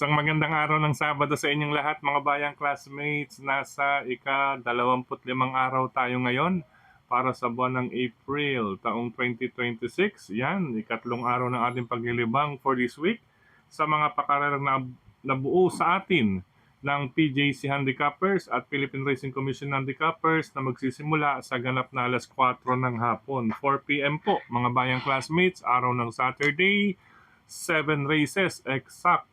Isang magandang araw ng Sabado sa inyong lahat mga bayang classmates. Nasa ika-25 araw tayo ngayon para sa buwan ng April taong 2026. Yan, ikatlong araw ng ating paglilibang for this week sa mga pakararang na nabuo sa atin ng PJC Handicappers at Philippine Racing Commission Handicappers na magsisimula sa ganap na alas 4 ng hapon. 4 p.m. po mga bayang classmates, araw ng Saturday, 7 races exact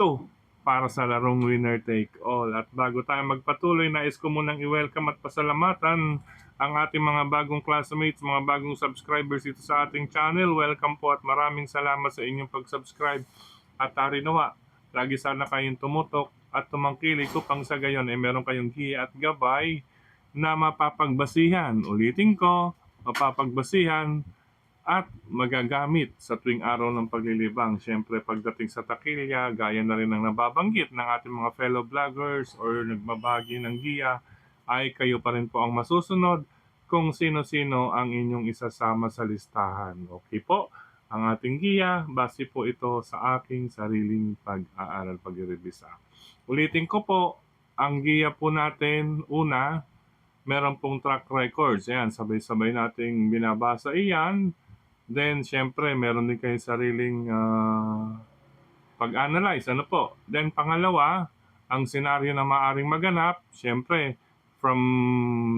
to para sa larong winner take all. At bago tayo magpatuloy, nais ko munang i-welcome at pasalamatan ang ating mga bagong classmates, mga bagong subscribers dito sa ating channel. Welcome po at maraming salamat sa inyong pag-subscribe. At nawa, lagi sana kayong tumutok at tumangkilik upang sa gayon ay meron kayong hiya at gabay na mapapagbasihan. Ulitin ko, mapapagbasihan at magagamit sa tuwing araw ng paglilibang. Siyempre, pagdating sa takilya, gaya na rin ng nababanggit ng ating mga fellow vloggers or nagbabagi ng giya, ay kayo pa rin po ang masusunod kung sino-sino ang inyong isasama sa listahan. Okay po, ang ating giya, base po ito sa aking sariling pag-aaral, pag-revisa. Ulitin ko po, ang giya po natin, una, meron pong track records. Ayan, sabay-sabay nating binabasa iyan. Then, syempre, meron din kayong sariling pag-analyze. Ano po? Then, pangalawa, ang senaryo na maaring maganap, syempre, from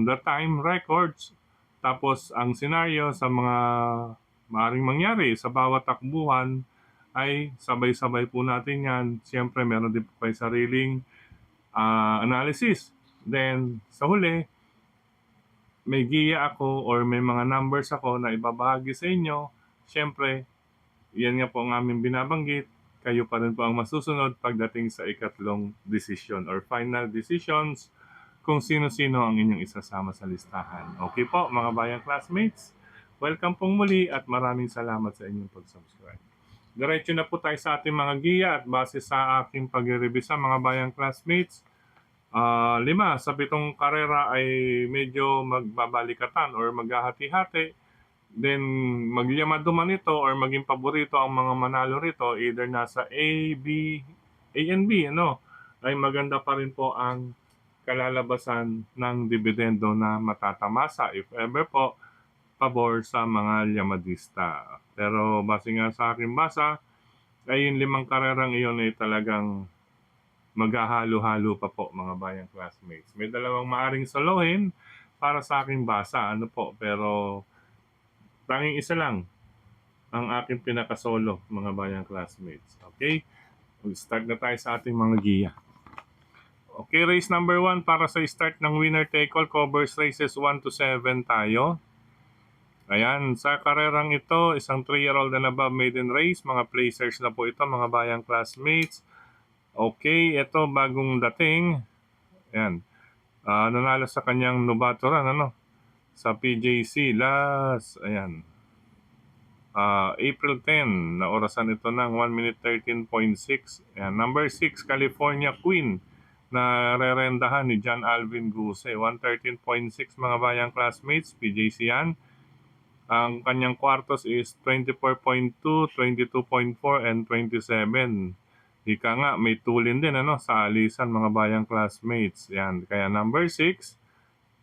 the time records, tapos ang senaryo sa mga maaring mangyari sa bawat takbuhan ay sabay-sabay po natin yan. Syempre, meron din po kayong sariling analysis. Then, sa huli, may giya ako or may mga numbers ako na ibabahagi sa inyo. Siyempre, yan nga po ang aming binabanggit. Kayo pa rin po ang masusunod pagdating sa ikatlong decision or final decisions kung sino-sino ang inyong isasama sa listahan. Okay po mga bayang classmates, welcome pong muli at maraming salamat sa inyong pag-subscribe. Diretso na po tayo sa ating mga giya at base sa aking pag-revisa mga bayang classmates, 5 sa 7 karera ay medyo magbabalikatan or maghahati-hati. Then magyamado man ito or maging paborito ang mga manalo rito, either nasa A and B, ay maganda pa rin po ang kalalabasan ng dividendo na matatamasa if ever po pabor sa mga yamadista. Pero base nga sa aking basa, ay yung 5 karerang iyon ay talagang maghahalo-halo pa po mga bayang classmates. May dalawang maaring solohin para sa aking basa, pero tanging isa lang ang aking pinaka-solo mga bayang classmates. Okay? Mag-start na tayo sa ating mga giya. Okay, race number 1 para sa start ng winner take all, covers races 1 to 7 tayo. Ayan, sa karerang ito, isang 3-year-old and above maiden race, mga placers na po ito mga bayang classmates. Okay, ito bagong dating. Ayan. Nanalo sa kanyang Nubaturan, sa PJC last, April 10, na orasan ito ng 1 minute 13.6. Ayan. Number 6, California Queen, na rerendahan ni John Alvin Guse. 113.6 mga bayang classmates, PJC yan. Ang kanyang kwartos is 24.2, 22.4, and 27. Ika nga, may tulin din sa alisan mga bayang classmates. Yan. Kaya number 6,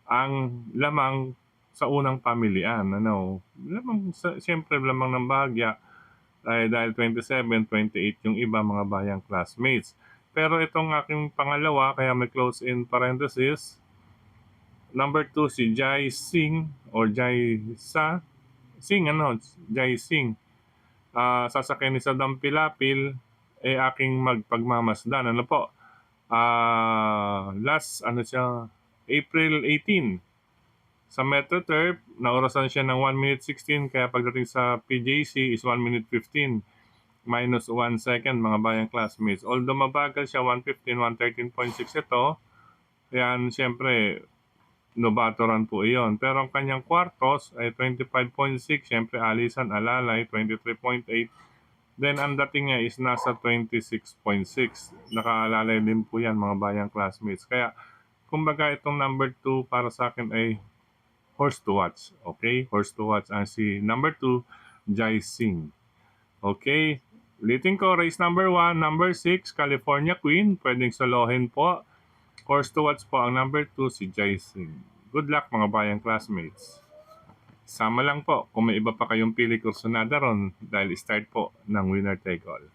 ang lamang sa unang pamilian. Lamang, siyempre lamang ng bahagya dahil 27, 28 yung iba mga bayang classmates. Pero itong aking pangalawa, kaya may close in parenthesis, number 2 si Jai Singh or Jai Singh, Jai Singh. Sasakyan ni Saddam Pilapil aking magpagmamasdan. Last April 18 sa Metro Turf, naorasan siya ng 1 minute 16, kaya pagdating sa PJC is 1 minute 15 minus 1 second mga bayang classmates. Although mabagal siya, 115, 113.6 ito. Yan, siyempre Nubaturan po iyon. Pero ang kanyang kwartos ay 25.6, siyempre alisan alalay 23.8. Then ang dating niya is nasa 26.6. Nakaalalay din po yan mga bayang classmates. Kaya kumbaga itong number 2 para sa akin ay horse to watch. Okay? Horse to watch ang si number 2, Jai Singh. Okay? Ulitin ko, race number 1, number 6, California Queen, pwedeng solohin po. Course to watch po ang number 2, si Jason. Good luck mga bayang classmates. Sama lang po kung may iba pa kayong pili kursonada ron dahil start po ng winner take all.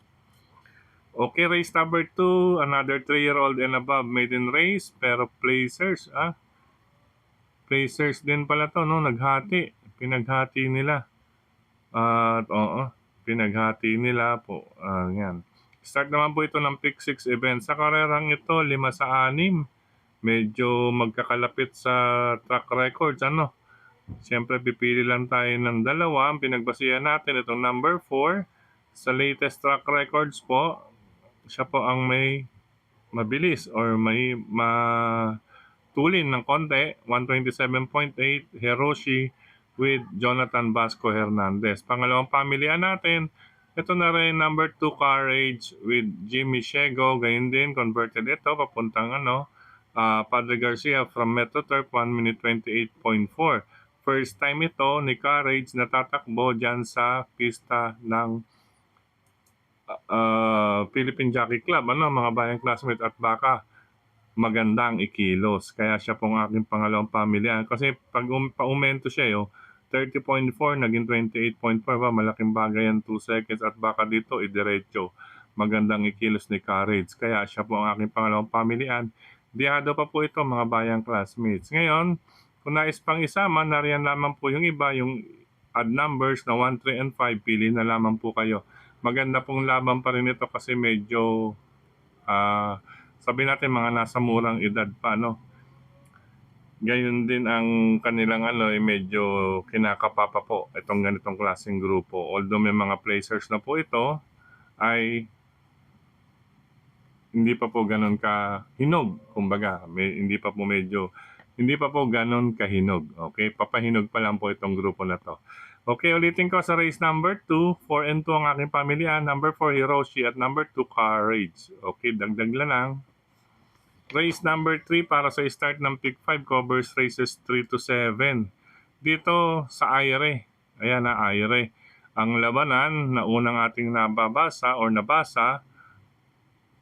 Okay, race number 2, another 3-year-old and above maiden race, pero placers, placers din pala to, no? Naghati, pinaghati nila. At oo, pinaghati nila po. Yan. Start naman po ito ng pick 6 event. Sa karerang ito, 5 sa 6. Medyo magkakalapit sa track records, ano? Siyempre, pipili lang tayo ng dalawa. Ang pinagbasihan natin, itong number 4. Sa latest track records po, siya po ang may mabilis or may matulin ng konti. 127.8, Hiroshi with Jonathan Vasco Hernandez. Pangalawang pamilihan natin, ito na rin number 2 Courage with Jimmy Shego. Gayun din, converted ito papuntang Padre Garcia from Metro Turf 1 minute 28.4. First time ito ni Courage na tatakbo dyan sa pista ng Philippine Jockey Club. Mga bayang classmate, at baka magandang ikilos. Kaya siya pong aking pangalawang pamilya. Kasi pag pa-umento siya, 30.4 naging 28.4 ba, malaking bagay yan, 2 seconds, at baka dito idiretso. Magandang ikilos ni Courage. Kaya siya po ang aking pangalawang pamilyan. Biyado pa po ito mga bayang classmates. Ngayon, kung nais pang isama, nariyan lamang po yung iba, yung odd numbers na 1, 3, and 5, pili na lamang po kayo. Maganda pong laban pa rin ito kasi medyo sabi natin mga nasa murang edad pa, no? Gayon din ang kanilang medyo kinakapapa po itong ganitong klaseng grupo. Although may mga placers na po ito, ay hindi pa po ganun kahinog. Kumbaga, hindi pa po ganun kahinog. Okay? Papahinog pa lang po itong grupo na to. Okay, ulitin ko sa race number 2, 4 and 2 ang aking pamilya. Number 4, Hiroshi, at number 2, Courage. Okay, dagdag lang. Race number 3 para sa start ng pick 5 covers races 3 to 7. Dito sa Aire. Ayan na, Aire. Ang labanan na unang ating nababasa or nabasa,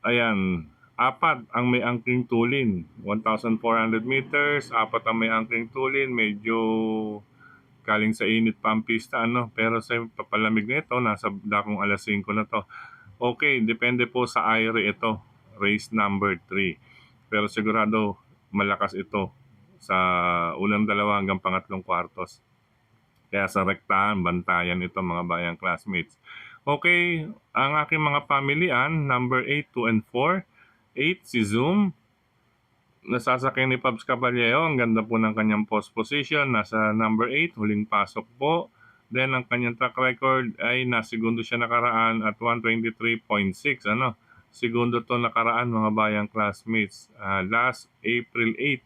ayan, 4 ang may angking tulin. 1,400 meters, 4 ang may angking tulin. Medyo galing sa init pa ang pista, Pero sa papalamig na ito, nasa dakong alas 5 na to. Okay, depende po sa Aire ito. Race number 3. Pero sigurado malakas ito sa unang dalawa hanggang pangatlong kwartos. Kaya sa rektahan, bantayan ito mga bayang classmates. Okay, ang aking mga pamilian, number 8, 2, and 4. 8, si Zoom. Nasasakay ni Pabs Caballero. Ang ganda po ng kanyang post position. Nasa number 8, huling pasok po. Then, ang kanyang track record ay nasigundo siya nakaraan at 123.6. Segundo to nakaraan mga bayang classmates. Last April 8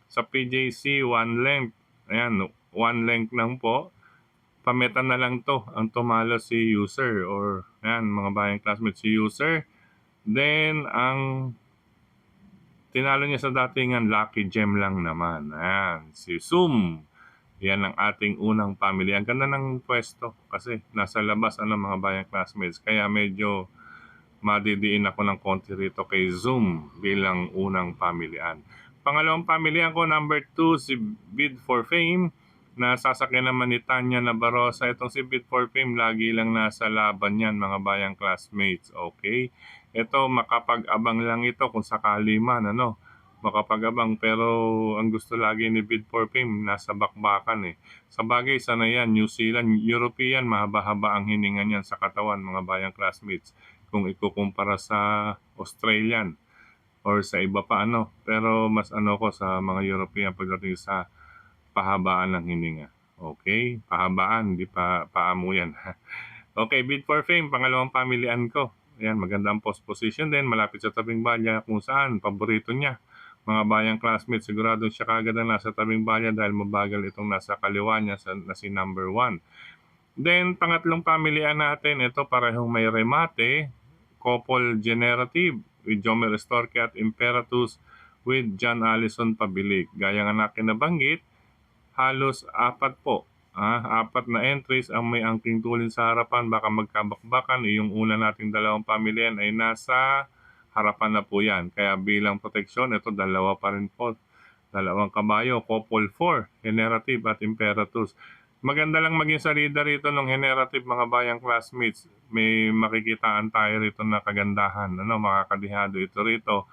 sa PJC, 1 length. Ayan, 1 length lang po. Pameta na lang to ang tumalo si User or ayan mga bayang classmates, si User. Then ang tinalo niya sa datingan, Lucky Gem lang naman. Ayan, si Zoom. Yan ang ating unang family. Ang ganda ng pwesto kasi nasa labas mga bayang classmates. Kaya medyo madidiin ako ng konti rito kay Zoom bilang unang pamilyan. Pangalawang pamilyan ko, number 2, si Bid for Fame. Nasasakyan naman ni Tanya Nabarosa. Itong si Bid for Fame, lagi lang nasa laban yan mga bayang classmates. Okay? Ito, makapag-abang lang ito kung sakali man, makapag-abang. Pero ang gusto lagi ni Bid for Fame, nasa bakbakan Sa bagay, sana yan, New Zealand, European, mahaba-haba ang hininga niyan sa katawan mga bayang classmates kung ikukumpara sa Australian or sa iba pa pero mas ko sa mga European pagdating sa pahabaan ng hininga. Okay? Pahabaan, di pa paamo yan. Okay, Bid for Fame, pangalawang pamilian ko. Ayan, magandang post position din, malapit sa tabing balya kung saan, paborito niya. Mga bayang classmates, sigurado siya kagad na nasa tabing balya dahil mabagal itong nasa kaliwa niya na si number 1. Then, pangatlong pamilian natin, ito parehong may remate, couple generative with Jomer Estorque at Imperatus with John Allison Pabilig. Gaya nga natin nabanggit, halos 4 po Apat na entries ang may angking tulin sa harapan, baka magkabakbakan. Yung una nating dalawang pamilyan ay nasa harapan na po yan. Kaya bilang proteksyon, ito dalawa pa rin po. Dalawang kabayo, couple 4, generative at imperatus. Maganda lang maging salida rito ng generative, mga bayang classmates. May makikitaan tayo rito na kagandahan. Makakadihado ito rito.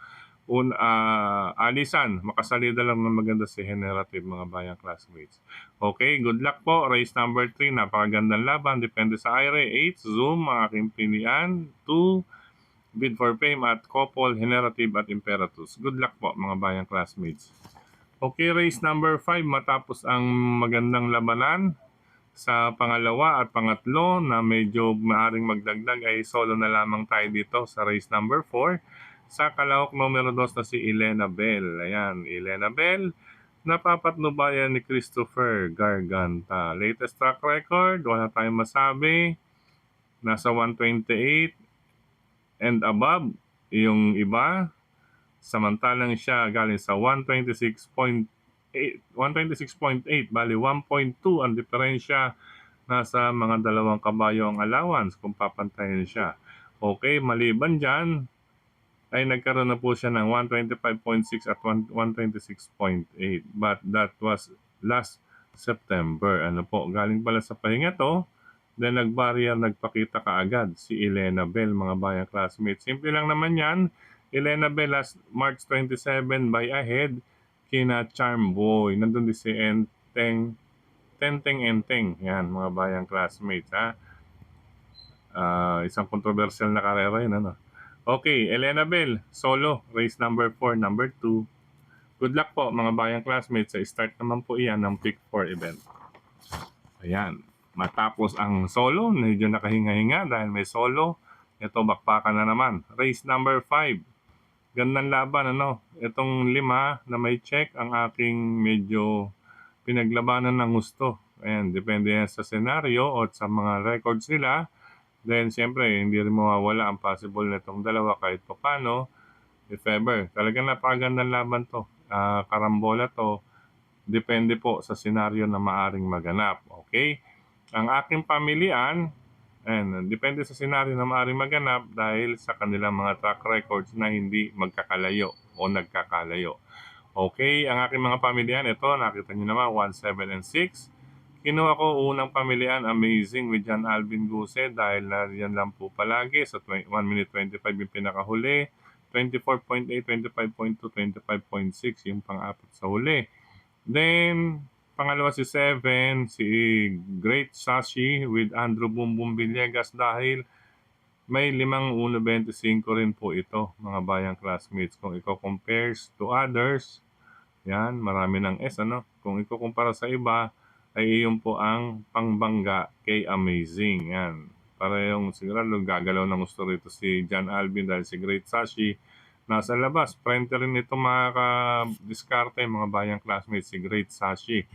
Alisan, makasalida lang ng maganda si generative, mga bayang classmates. Okay, good luck po. Race number 3, napakagandang laban. Depende sa IRA. 8, Zoom, ang aking pilihan. 2, Bid for Fame at couple, generative at imperatus. Good luck po, mga bayang classmates. Okay, race number 5, matapos ang magandang labanan sa pangalawa at pangatlo na medyo maaring magdagdag, ay solo na lamang tayo dito sa race number 4. Sa kalahok numero 2 na si Elena Bell. Ayan, Elena Bell, napapatnubayan ni Christopher Garganta. Latest track record, wala tayong masabi. Nasa 128 and above yung iba. Samantalang siya galing sa 126.8, bali 1.2 ang diferensya. Nasa mga dalawang kabayo ang allowance kung papantayin siya. Okay, maliban dyan, ay nagkaroon na po siya ng 125.6 at 126.8. But that was last September. Galing pala sa pahinga to. Then nag-barrier, nagpakita kaagad si Elena Bell, mga bayang classmates. Simple lang naman yan. Elena Bell last March 27 by ahead kina Charm Boy. Nandun din si Tenteng. Yan, mga bayang classmates. Isang controversial na karera yun. Okay, Elena Bell, solo, race number 4, number 2. Good luck po, mga bayang classmates. Sa start naman po iyan ng Pick 4 event. Ayan. Matapos ang solo, medyo nakahinga-hinga dahil may solo. Ito, bakbakan na naman. Race number 5. Gandang laban, Itong 5 na may check, ang aking medyo pinaglabanan ng gusto. Ayan, depende yan sa senaryo o sa mga records nila. Then, siyempre, hindi rin mawawala ang possible na itong dalawa kahit pa paano. If ever, talagang napakagandang laban to. Karambola to. Depende po sa senaryo na maaring maganap. Okay? Ang aking pamilian, depende sa senaryo na maaaring maganap dahil sa kanilang mga track records na hindi magkakalayo o nagkakalayo. Okay, ang aking mga pamilian, ito, nakita nyo naman, 1, 7, and 6. Kinuha ko unang pamilian, Amazing with John Alvin Guse dahil yan lang po palagi. So, 1 minute 25 yung pinakahuli. 24.8, 25.2, 25.6 yung pang-apat sa huli. Then, pangalawa si 7, si Great Sashi with Andrew Bumbum Villegas dahil may 5.125 rin po ito, mga bayang classmates. Kung i-compares to others, yan, marami ng S, Kung i-kumpara sa iba, ay iyon po ang pangbangga kay Amazing. Yan. Para yung sigurado gagalaw ng gusto rito si John Alvin dahil si Great Sashi nasa labas. Printer rin ito makaka-diskarte, mga bayang classmates, si Great Sashi.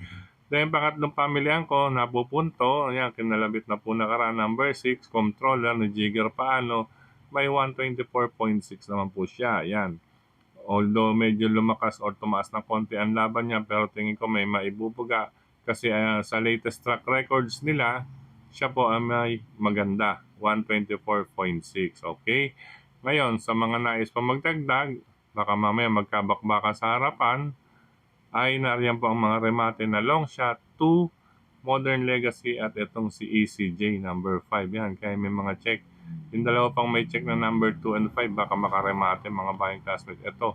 Then pangatlong pamilyan ko, napupunto. Ayan, kinalabit na po nakaraan. Number 6, controller ni Jigger Paano. May 124.6 naman po siya. Ayan. Although medyo lumakas or tumaas ng konti ang laban niya, pero tingin ko may maibubuga. Kasi sa latest track records nila, siya po ay may maganda. 124.6. Okay? Ngayon, sa mga nais pa magdagdag, baka mamaya magkabakbaka sa harapan, ay nariyan po ang mga remate na long shot, 2, Modern Legacy at itong si ECJ number 5. Yan, kaya may mga check. Yung dalawa pang may check na number 2 and 5, baka makaremate, mga bayang classmates. Ito,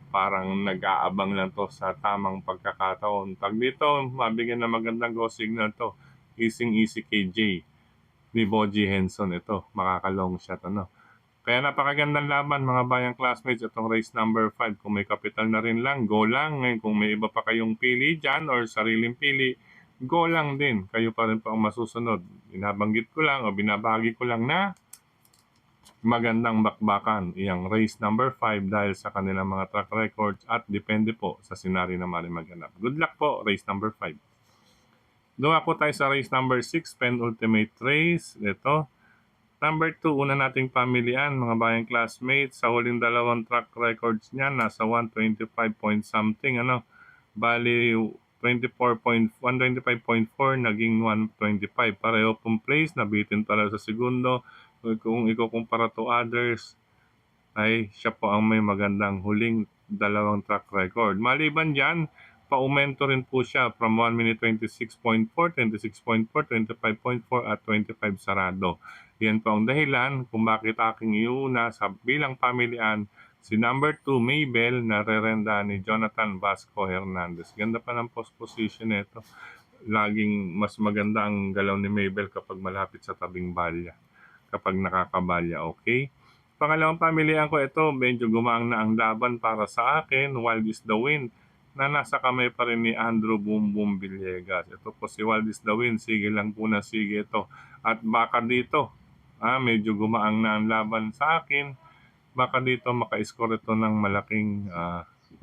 parang nag-aabang lang to sa tamang pagkakataon. Pag dito, mabigyan na magandang go signal to. Easy KJ ni Boji Henson. Ito, makakalong shot, Kaya napakagandang laban, mga bayang classmates, itong race number 5. Kung may kapital na rin lang, go lang. Ngayon, kung may iba pa kayong pili dyan or sariling pili, go lang din. Kayo pa rin po ang masusunod. Binabanggit ko lang o binabagi ko lang na magandang bakbakan. Iyang race number 5 dahil sa kanilang mga track records at depende po sa senaryo na mali maganap. Good luck po, race number 5. Doon ako tayo sa race number 6, penultimate race. Ito. Number 2, una nating pamilian, mga bayang classmates. Sa huling dalawang track records niya, nasa 125 point something. Bali, 125.4 naging 125. Pareho pong place, nabitin pala sa segundo. Kung ikukumpara to others, ay siya po ang may magandang huling dalawang track record. Maliban dyan, paumento rin po siya from 1 minute 26.4, 26.4, 25.4 at 25 sarado. Yan po ang dahilan kung bakit aking iuna sa bilang pamilian si number 2 Mabel na rerenda ni Jonathan Vasco Hernandez. Ganda pa ng post position nito. Laging mas maganda ang galaw ni Mabel kapag malapit sa tabing balya. Kapag nakakabalya, okay? Pangalawang pamilihan ko ito, medyo gumaang na ang laban para sa akin, Wild is the Wind, na nasa kamay pa rin ni Andrew Boom Boom Villegas. Ito po si Wild is the Wind, sige lang po na sige ito. At baka dito, medyo gumaang na ang laban sa akin, baka dito maka-score ito ng malaking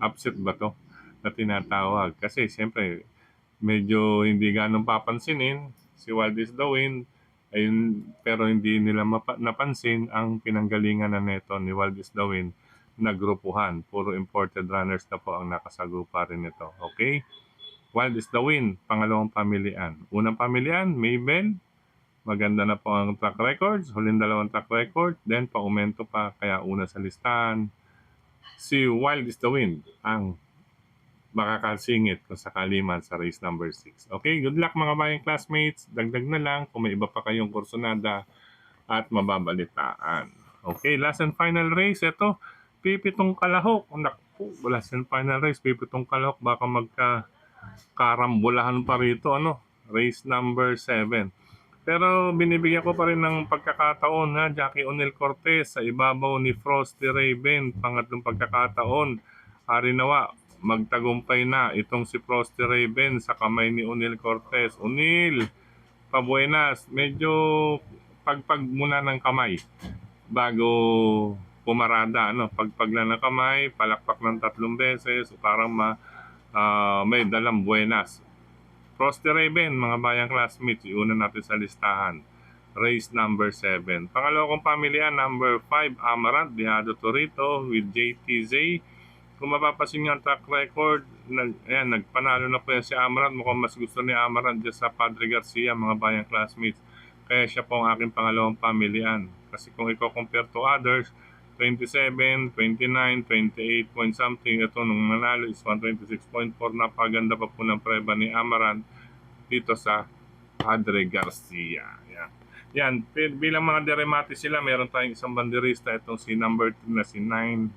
upset ba to na tinatawag. Kasi siyempre, medyo hindi ganong papansinin si Wild is the Wind, ayun, pero hindi nila napansin ang pinanggalingan na neto ni Wild is the Wind na grupuhan. Puro imported runners na po ang nakasagupa rin nito. Okay? Wild is the Wind, pangalawang pamilian. Unang pamilian, Mabel. Maganda na po ang track records. Huling dalawang track record. Then, paumento pa, kaya una sa listahan. Si Wild is the Wind, ang makakasingit kung sakali man sa race number 6. Okay, good luck mga bayang classmates. Dagdag na lang kung may iba pa kayong kursunada at mababalitaan. Okay, last and final race. Ito, pipitong kalahok. Naku, last and final race, pipitong kalahok. Baka magkakarambulahan pa rito. Race number 7. Pero binibigyan ko pa rin ng pagkakataon na Jackie O'Neil Cortez sa ibabaw ni Frosty Raven. Pangatlong pagkakataon. Hari nawa, magtagumpay na itong si Frosty Raven sa kamay ni O'Neil Cortez. O'Neil, pabuenas. Medyo pagpag muna ng kamay bago pumarada. Pagpag lang ng kamay, palakpak ng 3 beses, parang may dalang buenas. Frosty Raven, mga bayang classmates, iuna natin sa listahan. Race number 7. Pangalawa kong pamilya, number 5, Amaranth, Dejado Torito with JTZ. Kung mapapasin nyo ang track record, nagpanalo na po yan si Amaranth. Mukhang mas gusto ni Amaranth dyan sa Padre Garcia, mga bayang classmates. Kaya siya po ang aking pangalawang pamilian. Kasi kung i-compare to others, 27, 29, 28 point something. Ito nung nanalo is 126.4. Napaganda pa po ng preba ni Amaranth dito sa Padre Garcia. Yan. Bilang mga deremati sila, meron tayong isang banderista. Itong si number 2 na si 911.